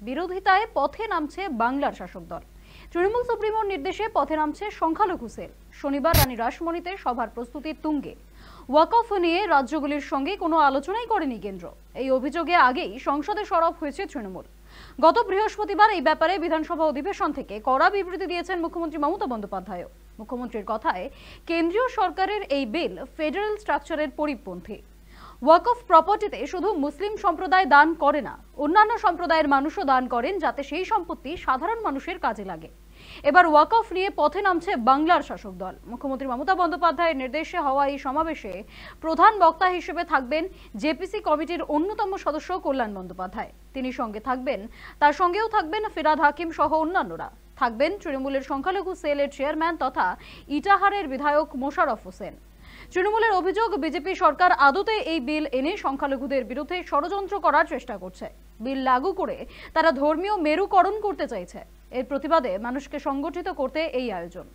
বিরোধিতায় পথে নামছে বাংলার শাসক দল। তৃণমূল সুপ্রিমোর নির্দেশে পথে নামছে সংখ্যালঘু সেল। শনিবার রানী রাসমণিতে সভার প্রস্তুতি তুঙ্গে। ওয়াকফ নিয়ে রাজ্যগুলির সঙ্গে কোনো আলোচনাই করেনি কেন্দ্র। এই অভিযোগে আগেই সংসদে সরব হয়েছে তৃণমূল। গত বৃহস্পতিবার এই ব্যাপারে বিধানসভা অধিবেশন থেকে কড়া বিবৃতি দিয়েছেন মুখ্যমন্ত্রী মমতা বন্দ্যোপাধ্যায়। মুখ্যমন্ত্রীর কথায়, কেন্দ্রীয় সরকারের এই বিল ফেডারেল স্ট্রাকচারের পরিপন্থী। ওয়াকফ প্রপার্টিতে শুধু মুসলিম সম্প্রদায় দান করে না, অন্যান্য সম্প্রদায়ের মানুষও দান করেন, যাতে সেই সম্পত্তি সাধারণ মানুষের কাজে লাগে। এবার ওয়াকফ নিয়ে পথে নামছে বাংলার শাসক দল। মুখ্যমন্ত্রী মমতা বন্দ্যোপাধ্যায়ের নির্দেশে হওয়া এই সমাবেশে প্রধান বক্তা হিসেবে থাকবেন জেপিসি কমিটির অন্যতম সদস্য কল্যাণ বন্দ্যোপাধ্যায়। তিনি সঙ্গে থাকবেন, তার সঙ্গেও থাকবেন ফিরাদ হাকিম সহ অন্যান্যরা। থাকবেন তৃণমূলের সংখ্যালঘু সেলের চেয়ারম্যান তথা ইটাহারের বিধায়ক মোশাররফ হোসেন। তৃণমূলের অভিযোগ, বিজেপি সরকার আদতে এই বিল এনে সংখ্যালঘুদের বিরুদ্ধে ষড়যন্ত্র করার চেষ্টা করছে। বিল লাগু করে তারা ধর্মীয় মেরুকরণ করতে চাইছে। এর প্রতিবাদে মানুষকে সংগঠিত করতে এই আয়োজন।